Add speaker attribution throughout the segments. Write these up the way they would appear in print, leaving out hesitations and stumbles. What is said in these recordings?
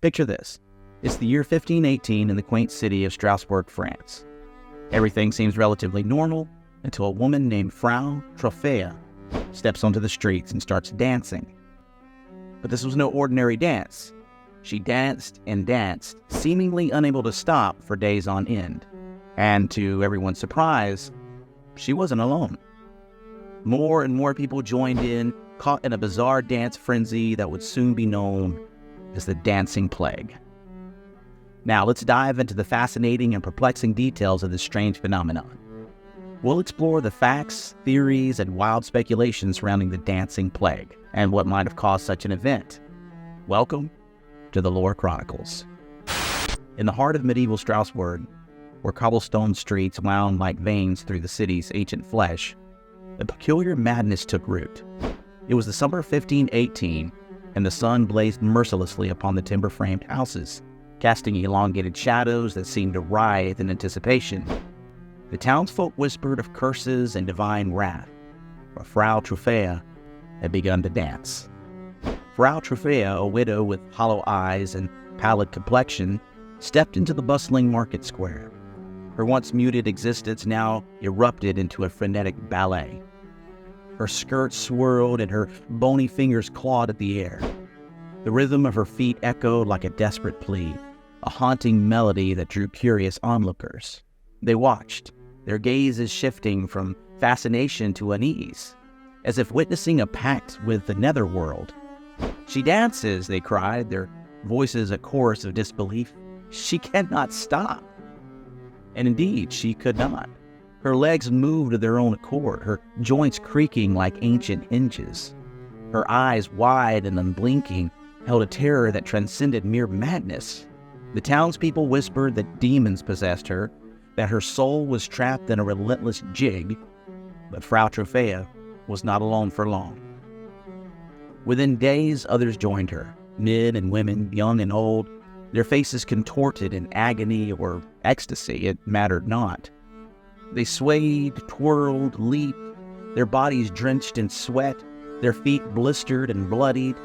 Speaker 1: Picture this. It's the year 1518 in the quaint city of Strasbourg, France. Everything seems relatively normal until a woman named Frau Troffea steps onto the streets and starts dancing. But this was no ordinary dance. She danced and danced, seemingly unable to stop for days on end. And to everyone's surprise, she wasn't alone. More and more people joined in, caught in a bizarre dance frenzy that would soon be known as the dancing plague. Now let's dive into the fascinating and perplexing details of this strange phenomenon. We'll explore the facts, theories, and wild speculations surrounding the dancing plague and what might have caused such an event. Welcome to the Lore Chronicles. In the heart of medieval Strasbourg, where cobblestone streets wound like veins through the city's ancient flesh, a peculiar madness took root. It was the summer of 1518, and the sun blazed mercilessly upon the timber-framed houses, casting elongated shadows that seemed to writhe in anticipation. The townsfolk whispered of curses and divine wrath, for Frau Troffea had begun to dance. Frau Troffea, a widow with hollow eyes and pallid complexion, stepped into the bustling market square. Her once muted existence now erupted into a frenetic ballet. Her skirt swirled and her bony fingers clawed at the air. The rhythm of her feet echoed like a desperate plea, a haunting melody that drew curious onlookers. They watched, their gazes shifting from fascination to unease, as if witnessing a pact with the netherworld. "She dances," they cried, their voices a chorus of disbelief. "She cannot stop." And indeed, she could not. Her legs moved of their own accord, her joints creaking like ancient hinges. Her eyes, wide and unblinking, held a terror that transcended mere madness. The townspeople whispered that demons possessed her, that her soul was trapped in a relentless jig, but Frau Troffea was not alone for long. Within days, others joined her, men and women, young and old, their faces contorted in agony or ecstasy, it mattered not. They swayed, twirled, leaped, their bodies drenched in sweat, their feet blistered and bloodied.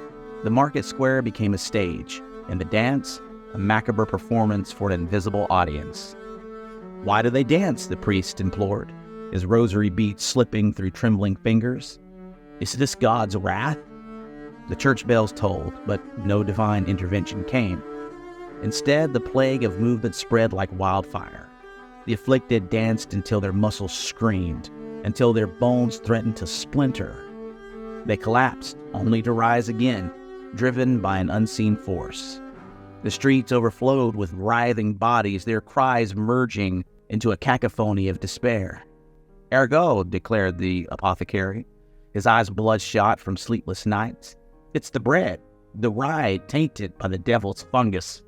Speaker 1: The market square became a stage, and the dance, a macabre performance for an invisible audience. "Why do they dance?" the priest implored, his rosary beads slipping through trembling fingers. "Is this God's wrath?" The church bells tolled, but no divine intervention came. Instead, the plague of movement spread like wildfire. The afflicted danced until their muscles screamed, until their bones threatened to splinter. They collapsed, only to rise again, driven by an unseen force. The streets overflowed with writhing bodies, their cries merging into a cacophony of despair. "Ergo," declared the apothecary, his eyes bloodshot from sleepless nights. "It's the bread, the ride tainted by the devil's fungus."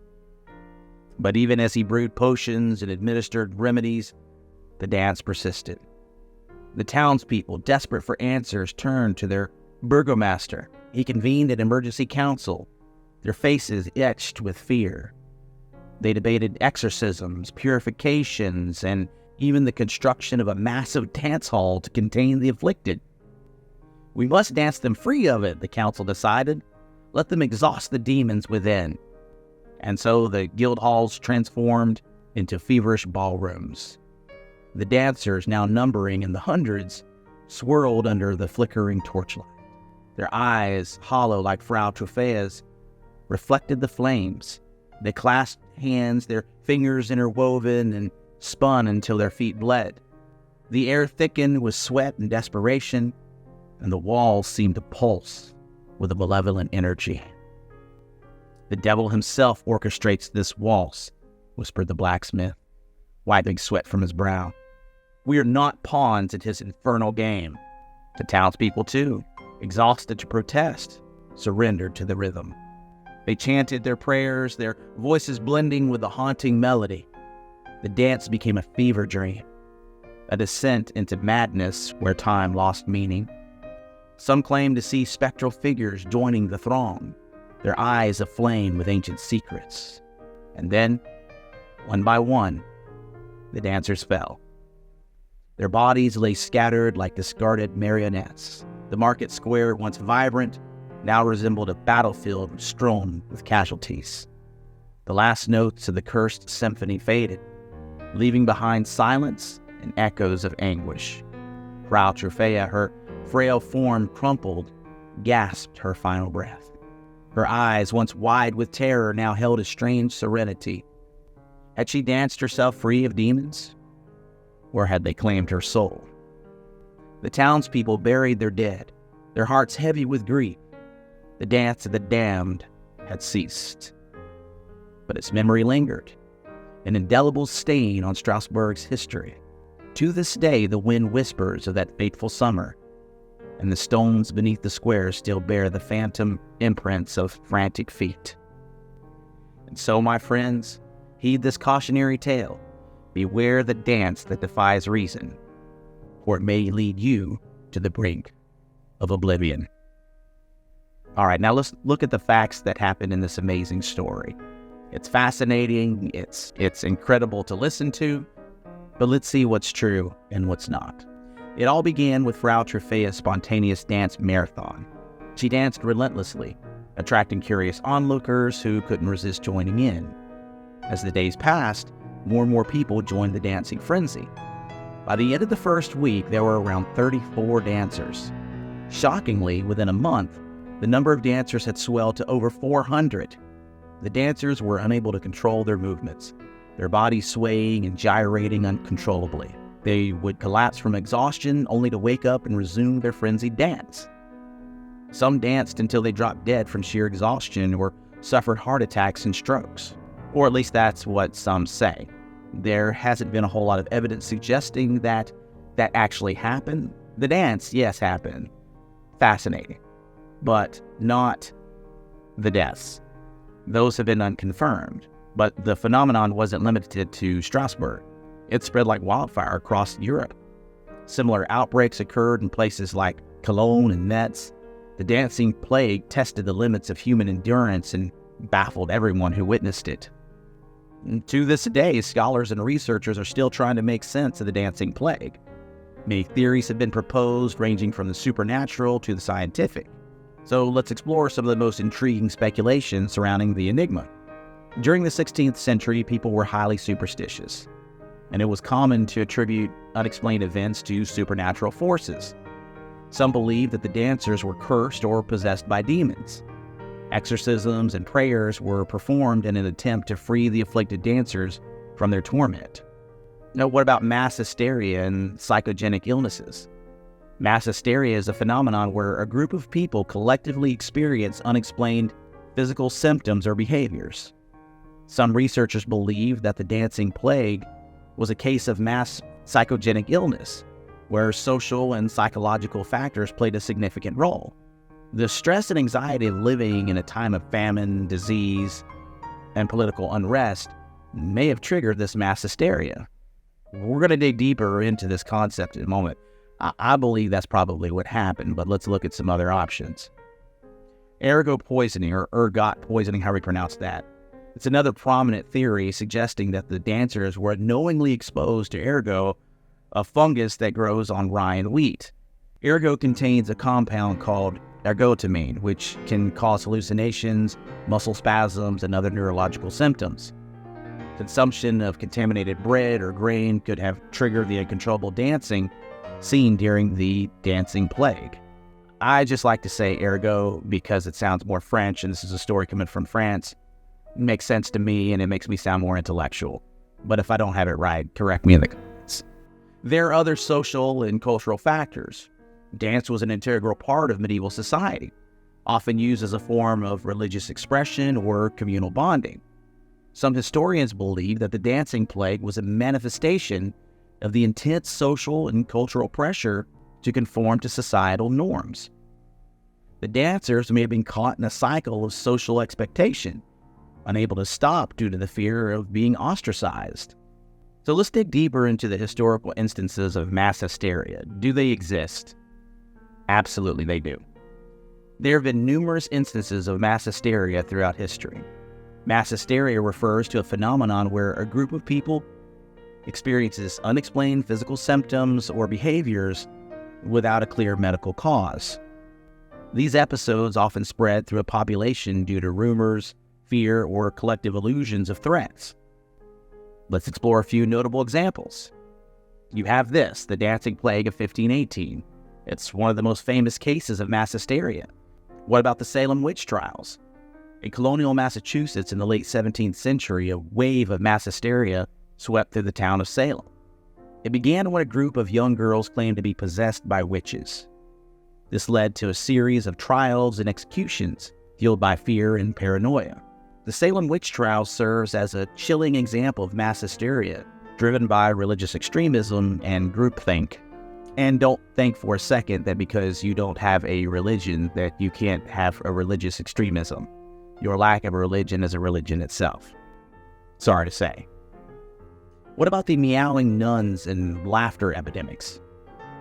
Speaker 1: But even as he brewed potions and administered remedies, the dance persisted. The townspeople, desperate for answers, turned to their burgomaster. He convened an emergency council, their faces etched with fear. They debated exorcisms, purifications, and even the construction of a massive dance hall to contain the afflicted. "We must dance them free of it," the council decided. "Let them exhaust the demons within." And so the guild halls transformed into feverish ballrooms. The dancers, now numbering in the hundreds, swirled under the flickering torchlight. Their eyes, hollow like Frau Troffea's, reflected the flames. They clasped hands, their fingers interwoven, and spun until their feet bled. The air thickened with sweat and desperation, and the walls seemed to pulse with a malevolent energy. "The devil himself orchestrates this waltz," whispered the blacksmith, wiping sweat from his brow. "We are not pawns in his infernal game." The townspeople, too, exhausted to protest, surrendered to the rhythm. They chanted their prayers, their voices blending with the haunting melody. The dance became a fever dream, a descent into madness where time lost meaning. Some claimed to see spectral figures joining the throng, their eyes aflame with ancient secrets. And then, one by one, the dancers fell. Their bodies lay scattered like discarded marionettes. The market square, once vibrant, now resembled a battlefield strewn with casualties. The last notes of the cursed symphony faded, leaving behind silence and echoes of anguish. Frau Troffea, her frail form crumpled, gasped her final breath. Her eyes, once wide with terror, now held a strange serenity. Had she danced herself free of demons? Or had they claimed her soul? The townspeople buried their dead, their hearts heavy with grief. The dance of the damned had ceased. But its memory lingered, an indelible stain on Strasbourg's history. To this day, the wind whispers of that fateful summer, and the stones beneath the square still bear the phantom imprints of frantic feet. And so, my friends, heed this cautionary tale. Beware the dance that defies reason, or it may lead you to the brink of oblivion. All right, now let's look at the facts that happened in this amazing story. It's fascinating, it's incredible to listen to, but let's see what's true and what's not. It all began with Frau Troffea's spontaneous dance marathon. She danced relentlessly, attracting curious onlookers who couldn't resist joining in. As the days passed, more and more people joined the dancing frenzy. By the end of the first week, there were around 34 dancers. Shockingly, within a month, the number of dancers had swelled to over 400. The dancers were unable to control their movements, their bodies swaying and gyrating uncontrollably. They would collapse from exhaustion only to wake up and resume their frenzied dance. Some danced until they dropped dead from sheer exhaustion or suffered heart attacks and strokes. Or at least that's what some say. There hasn't been a whole lot of evidence suggesting that actually happened. The dance, yes, happened. Fascinating. But not the deaths. Those have been unconfirmed. But the phenomenon wasn't limited to Strasbourg. It spread like wildfire across Europe. Similar outbreaks occurred in places like Cologne and Metz. The dancing plague tested the limits of human endurance and baffled everyone who witnessed it. And to this day, scholars and researchers are still trying to make sense of the dancing plague. Many theories have been proposed, ranging from the supernatural to the scientific. So let's explore some of the most intriguing speculation surrounding the enigma. During the 16th century, people were highly superstitious, and it was common to attribute unexplained events to supernatural forces. Some believed that the dancers were cursed or possessed by demons. Exorcisms and prayers were performed in an attempt to free the afflicted dancers from their torment. Now, what about mass hysteria and psychogenic illnesses? Mass hysteria is a phenomenon where a group of people collectively experience unexplained physical symptoms or behaviors. Some researchers believe that the dancing plague was a case of mass psychogenic illness, where social and psychological factors played a significant role. The stress and anxiety of living in a time of famine, disease, and political unrest may have triggered this mass hysteria. We're going to dig deeper into this concept in a moment. I believe that's probably what happened, but let's look at some other options. Ergot poisoning, or ergot poisoning, however you pronounce that. It's another prominent theory suggesting that the dancers were knowingly exposed to ergot, a fungus that grows on rye and wheat. Ergot contains a compound called ergotamine, which can cause hallucinations, muscle spasms, and other neurological symptoms. Consumption of contaminated bread or grain could have triggered the uncontrollable dancing seen during the dancing plague. I just like to say ergot because it sounds more French, and this is a story coming from France. It makes sense to me, and it makes me sound more intellectual. But if I don't have it right, correct me in the comments. There are other social and cultural factors. Dance was an integral part of medieval society, often used as a form of religious expression or communal bonding. Some historians believe that the dancing plague was a manifestation of the intense social and cultural pressure to conform to societal norms. The dancers may have been caught in a cycle of social expectation, unable to stop due to the fear of being ostracized. So let's dig deeper into the historical instances of mass hysteria. Do they exist? Absolutely they do. There have been numerous instances of mass hysteria throughout history. Mass hysteria refers to a phenomenon where a group of people experiences unexplained physical symptoms or behaviors without a clear medical cause. These episodes often spread through a population due to rumors, fear, or collective illusions of threats. Let's explore a few notable examples. You have this, the Dancing Plague of 1518. It's one of the most famous cases of mass hysteria. What about the Salem witch trials? In colonial Massachusetts in the late 17th century, a wave of mass hysteria swept through the town of Salem. It began when a group of young girls claimed to be possessed by witches. This led to a series of trials and executions fueled by fear and paranoia. The Salem witch trials serves as a chilling example of mass hysteria driven by religious extremism and groupthink. And don't think for a second that because you don't have a religion that you can't have a religious extremism. Your lack of a religion is a religion itself. Sorry to say. What about the meowing nuns and laughter epidemics?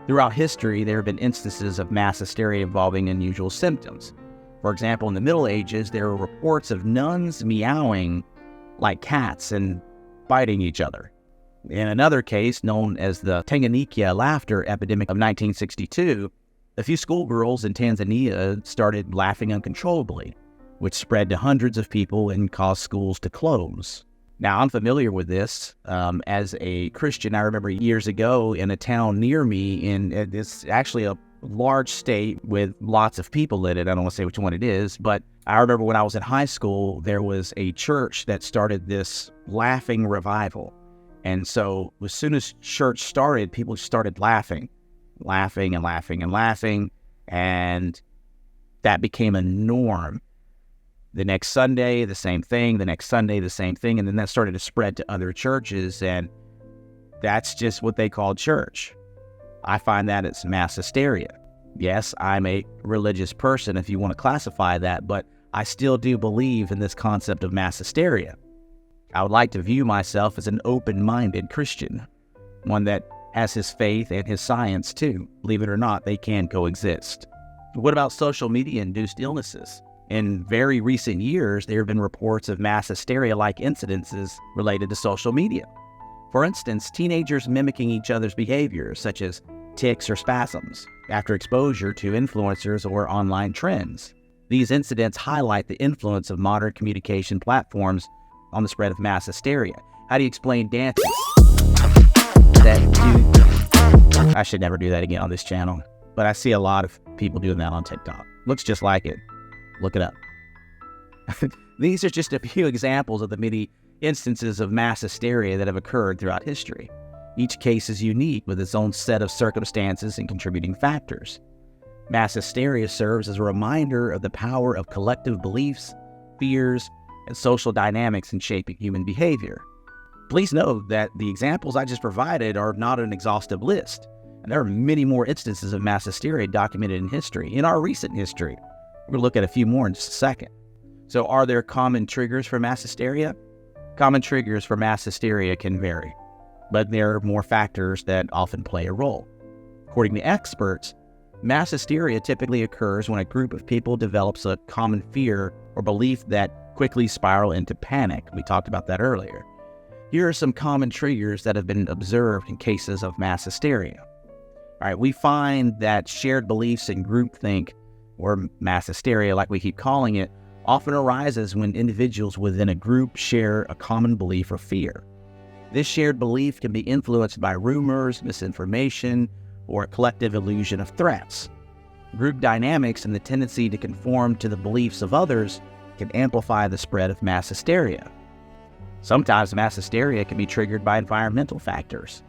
Speaker 1: Throughout history, there have been instances of mass hysteria involving unusual symptoms. For example, in the Middle Ages, there were reports of nuns meowing like cats and biting each other. In another case, known as the Tanganyika laughter epidemic of 1962, a few schoolgirls in Tanzania started laughing uncontrollably, which spread to hundreds of people and caused schools to close. Now, I'm familiar with this. As a Christian, I remember years ago in a town near me, and it's actually a large state with lots of people in it. I don't want to say which one it is, but I remember when I was in high school, there was a church that started this laughing revival. And so as soon as church started, people started laughing, and that became a norm. The next Sunday, the same thing. The next Sunday, the same thing. And then that started to spread to other churches, and that's just what they call church. I find that it's mass hysteria. Yes, I'm a religious person, if you want to classify that, but I still do believe in this concept of mass hysteria. I would like to view myself as an open-minded Christian, one that has his faith and his science too. Believe it or not, they can coexist. What about social media-induced illnesses? In very recent years, there have been reports of mass hysteria-like incidences related to social media. For instance, teenagers mimicking each other's behaviors, such as tics or spasms, after exposure to influencers or online trends. These incidents highlight the influence of modern communication platforms on the spread of mass hysteria. How do you explain dances I should never do that again on this channel, but I see a lot of people doing that on TikTok. Looks just like it. Look it up. These are just a few examples of the many instances of mass hysteria that have occurred throughout history. Each case is unique with its own set of circumstances and contributing factors. Mass hysteria serves as a reminder of the power of collective beliefs, fears, and social dynamics in shaping human behavior. Please note that the examples I just provided are not an exhaustive list, and there are many more instances of mass hysteria documented in history, in our recent history. We're going to look at a few more in just a second. So are there common triggers for mass hysteria? Common triggers for mass hysteria can vary, but there are more factors that often play a role. According to experts, mass hysteria typically occurs when a group of people develops a common fear or belief that quickly spiral into panic. We talked about that earlier. Here are some common triggers that have been observed in cases of mass hysteria. All right, we find that shared beliefs in groupthink, or mass hysteria like we keep calling it, often arises when individuals within a group share a common belief or fear. This shared belief can be influenced by rumors, misinformation, or a collective illusion of threats. Group dynamics and the tendency to conform to the beliefs of others can amplify the spread of mass hysteria. Sometimes mass hysteria can be triggered by environmental factors.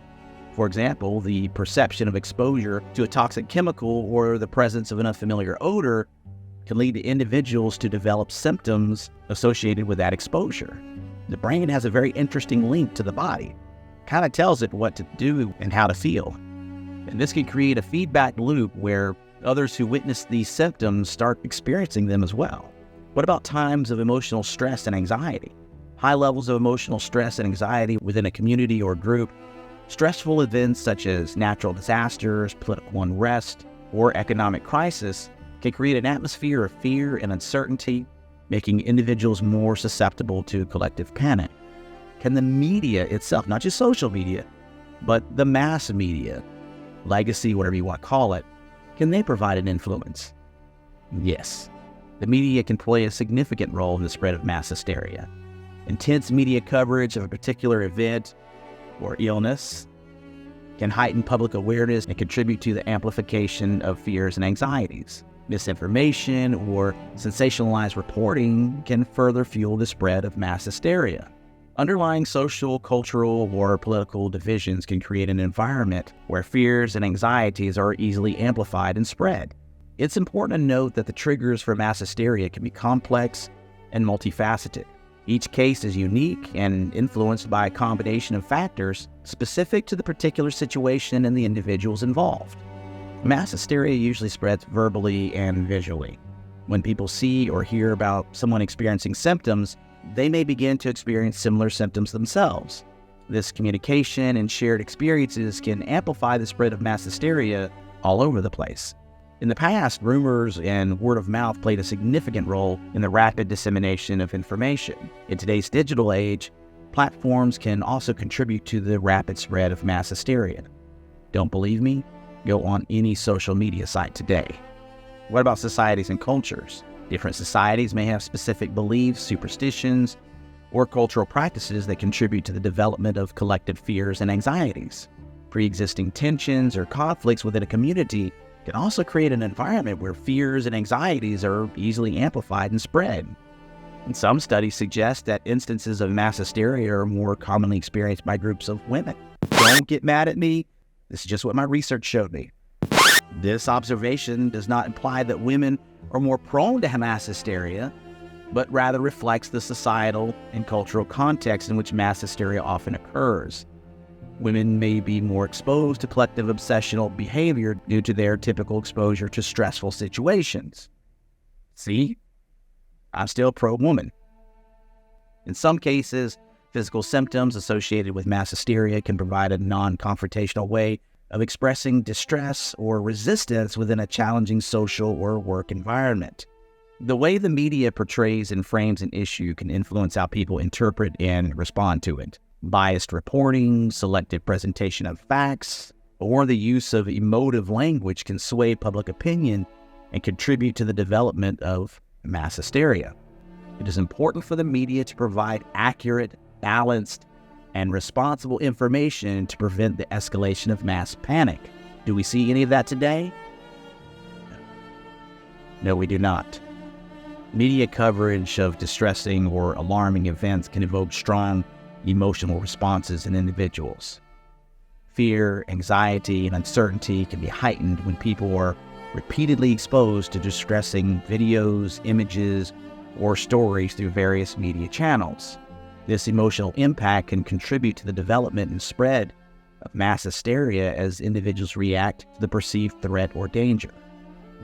Speaker 1: For example, the perception of exposure to a toxic chemical or the presence of an unfamiliar odor can lead to individuals to develop symptoms associated with that exposure. The brain has a very interesting link to the body. Kind of tells it what to do and how to feel. And this can create a feedback loop where others who witness these symptoms start experiencing them as well. What about times of emotional stress and anxiety? High levels of emotional stress and anxiety within a community or group, stressful events such as natural disasters, political unrest, or economic crisis can create an atmosphere of fear and uncertainty, making individuals more susceptible to collective panic. Can the media itself, not just social media, but the mass media, legacy, whatever you want to call it, can they provide an influence? Yes. The media can play a significant role in the spread of mass hysteria. Intense media coverage of a particular event or illness can heighten public awareness and contribute to the amplification of fears and anxieties. Misinformation or sensationalized reporting can further fuel the spread of mass hysteria. Underlying social, cultural, or political divisions can create an environment where fears and anxieties are easily amplified and spread. It's important to note that the triggers for mass hysteria can be complex and multifaceted. Each case is unique and influenced by a combination of factors specific to the particular situation and the individuals involved. Mass hysteria usually spreads verbally and visually. When people see or hear about someone experiencing symptoms, they may begin to experience similar symptoms themselves. This communication and shared experiences can amplify the spread of mass hysteria all over the place. In the past, rumors and word of mouth played a significant role in the rapid dissemination of information. In today's digital age, platforms can also contribute to the rapid spread of mass hysteria. Don't believe me? Go on any social media site today. What about societies and cultures? Different societies may have specific beliefs, superstitions, or cultural practices that contribute to the development of collective fears and anxieties. Pre-existing tensions or conflicts within a community can also create an environment where fears and anxieties are easily amplified and spread. And some studies suggest that instances of mass hysteria are more commonly experienced by groups of women. Don't get mad at me. This is just what my research showed me. This observation does not imply that women are more prone to mass hysteria, but rather reflects the societal and cultural context in which mass hysteria often occurs. Women may be more exposed to collective obsessional behavior due to their typical exposure to stressful situations. See? I'm still pro-woman. In some cases, physical symptoms associated with mass hysteria can provide a non-confrontational way of expressing distress or resistance within a challenging social or work environment. The way the media portrays and frames an issue can influence how people interpret and respond to it. Biased reporting, selective presentation of facts, or the use of emotive language can sway public opinion and contribute to the development of mass hysteria. It is important for the media to provide accurate, balanced, and responsible information to prevent the escalation of mass panic. Do we see any of that today? No, we do not. Media coverage of distressing or alarming events can evoke strong emotional responses in individuals. Fear, anxiety, and uncertainty can be heightened when people are repeatedly exposed to distressing videos, images, or stories through various media channels. This emotional impact can contribute to the development and spread of mass hysteria as individuals react to the perceived threat or danger.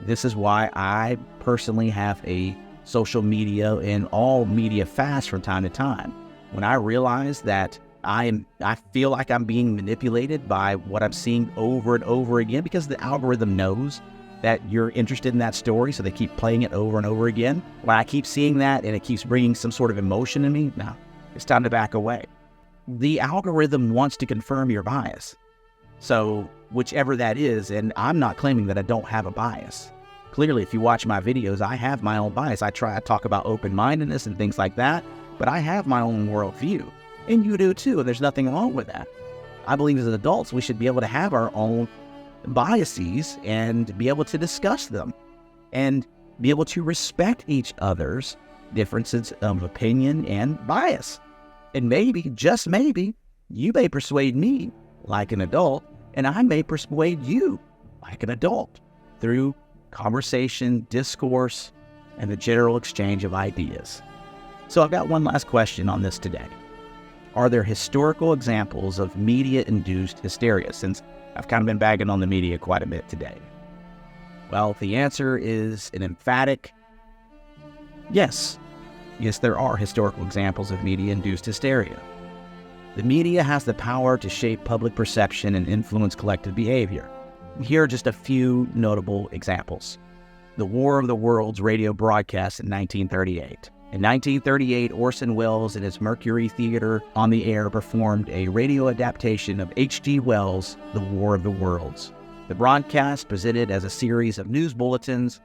Speaker 1: This is why I personally have a social media and all media fast from time to time. When I realize that I feel like I'm being manipulated by what I'm seeing over and over again because the algorithm knows that you're interested in that story, so they keep playing it over and over again. When I keep seeing that and it keeps bringing some sort of emotion in me, now it's time to back away. The algorithm wants to confirm your bias. So whichever that is, and I'm not claiming that I don't have a bias. Clearly, if you watch my videos, I have my own bias. I talk about open-mindedness and things like that, but I have my own worldview. And you do too, and there's nothing wrong with that. I believe as adults, we should be able to have our own biases and be able to discuss them and be able to respect each other's differences of opinion and bias. And maybe, just maybe, you may persuade me like an adult, and I may persuade you like an adult through conversation, discourse, and the general exchange of ideas. So I've got one last question on this today. Are there historical examples of media-induced hysteria, since I've kind of been bagging on the media quite a bit today? Well, the answer is an emphatic yes. Yes, there are historical examples of media-induced hysteria. The media has the power to shape public perception and influence collective behavior. Here are just a few notable examples. The War of the Worlds radio broadcast in 1938. In 1938, Orson Welles and his Mercury Theater on the Air performed a radio adaptation of H.G. Wells' The War of the Worlds. The broadcast, presented as a series of news bulletins,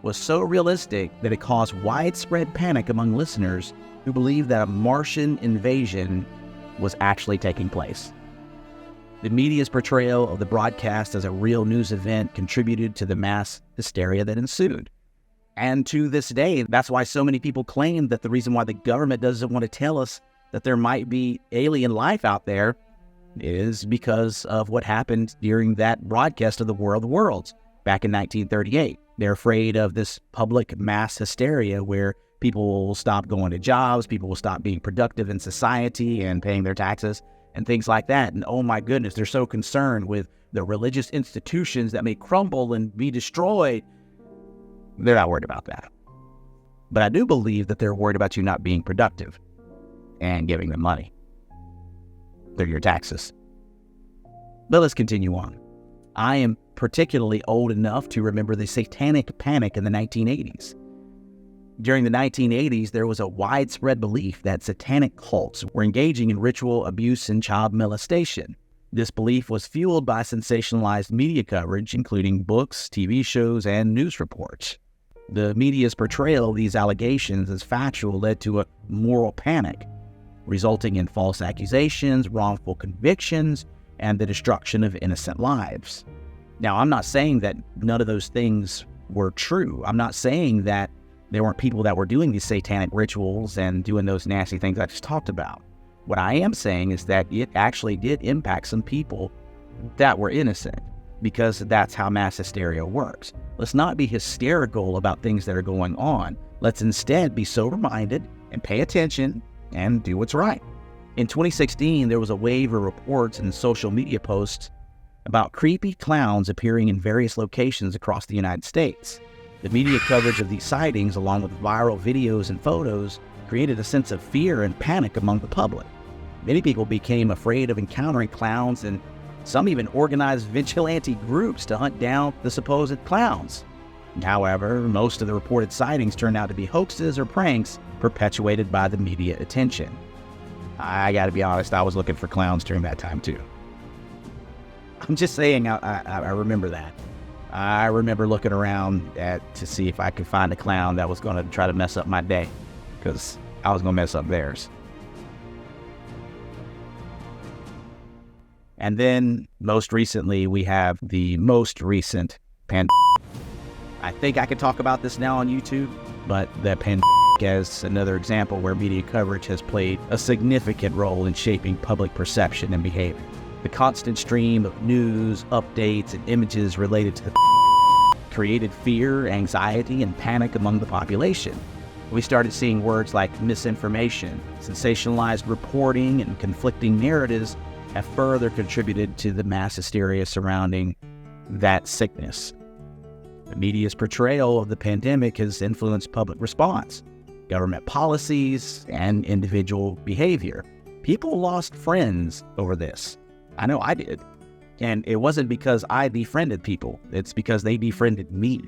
Speaker 1: was so realistic that it caused widespread panic among listeners who believed that a Martian invasion was actually taking place. The media's portrayal of the broadcast as a real news event contributed to the mass hysteria that ensued. And to this day, that's why so many people claim that the reason why the government doesn't want to tell us that there might be alien life out there is because of what happened during that broadcast of the War of the Worlds back in 1938. They're afraid of this public mass hysteria where people will stop going to jobs, people will stop being productive in society and paying their taxes and things like that. And oh my goodness, they're so concerned with the religious institutions that may crumble and be destroyed. They're not worried about that. But I do believe that they're worried about you not being productive and giving them money. They're your taxes. But let's continue on. I am particularly old enough to remember the satanic panic in the 1980s. During the 1980s, there was a widespread belief that satanic cults were engaging in ritual abuse and child molestation. This belief was fueled by sensationalized media coverage, including books, TV shows, and news reports. The media's portrayal of these allegations as factual led to a moral panic, resulting in false accusations, wrongful convictions, and the destruction of innocent lives. Now, I'm not saying that none of those things were true. I'm not saying that there weren't people that were doing these satanic rituals and doing those nasty things I just talked about. What I am saying is that it actually did impact some people that were innocent, because that's how mass hysteria works. Let's not be hysterical about things that are going on. Let's instead be sober-minded and pay attention and do what's right. In 2016, there was a wave of reports and social media posts about creepy clowns appearing in various locations across the United States. The media coverage of these sightings, along with viral videos and photos, created a sense of fear and panic among the public. Many people became afraid of encountering clowns, and some even organized vigilante groups to hunt down the supposed clowns. However, most of the reported sightings turned out to be hoaxes or pranks perpetuated by the media attention. I gotta be honest, I was looking for clowns during that time too. I'm just saying, I remember that. I remember looking around to see if I could find a clown that was going to try to mess up my day, because I was going to mess up theirs. And then, most recently, we have the most recent pandemic. I think I could talk about this now on YouTube, but the pandemic is another example where media coverage has played a significant role in shaping public perception and behavior. The constant stream of news, updates, and images related to the created fear, anxiety, and panic among the population. We started seeing words like misinformation, sensationalized reporting, and conflicting narratives have further contributed to the mass hysteria surrounding that sickness. The media's portrayal of the pandemic has influenced public response, government policies, and individual behavior. People lost friends over this. I know I did. And it wasn't because I befriended people. It's because they befriended me.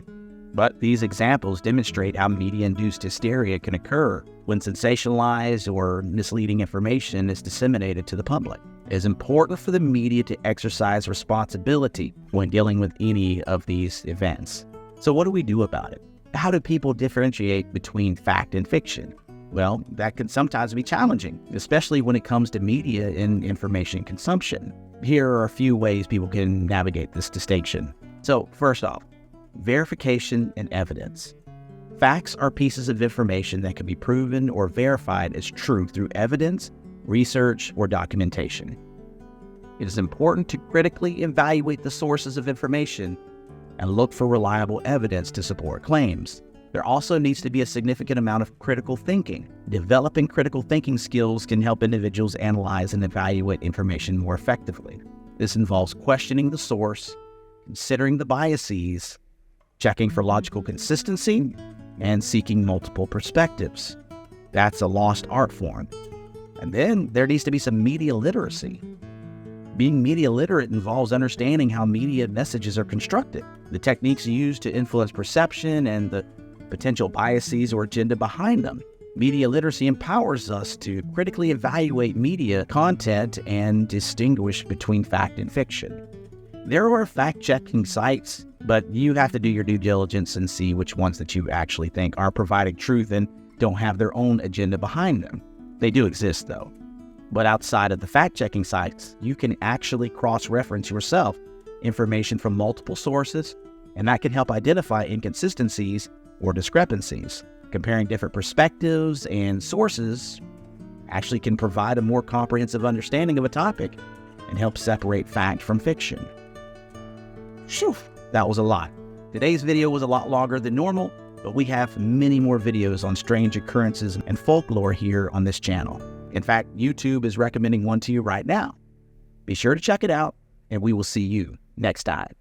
Speaker 1: But these examples demonstrate how media-induced hysteria can occur when sensationalized or misleading information is disseminated to the public. It is important for the media to exercise responsibility when dealing with any of these events. So what do we do about it? How do people differentiate between fact and fiction? Well, that can sometimes be challenging, especially when it comes to media and information consumption. Here are a few ways people can navigate this distinction. So, first off, verification and evidence. Facts are pieces of information that can be proven or verified as true through evidence, research, or documentation. It is important to critically evaluate the sources of information and look for reliable evidence to support claims. There also needs to be a significant amount of critical thinking. Developing critical thinking skills can help individuals analyze and evaluate information more effectively. This involves questioning the source, considering the biases, checking for logical consistency, and seeking multiple perspectives. That's a lost art form. And then there needs to be some media literacy. Being media literate involves understanding how media messages are constructed, the techniques used to influence perception, and the potential biases or agenda behind them. Media literacy empowers us to critically evaluate media content and distinguish between fact and fiction. There are fact-checking sites But you have to do your due diligence and see which ones that you actually think are providing truth and don't have their own agenda behind them. They do exist, though. But outside of the fact-checking sites, you can actually cross-reference yourself information from multiple sources, and that can help identify inconsistencies or discrepancies. Comparing different perspectives and sources actually can provide a more comprehensive understanding of a topic and help separate fact from fiction. Phew, that was a lot. Today's video was a lot longer than normal, but we have many more videos on strange occurrences and folklore here on this channel. In fact, YouTube is recommending one to you right now. Be sure to check it out, and we will see you next time.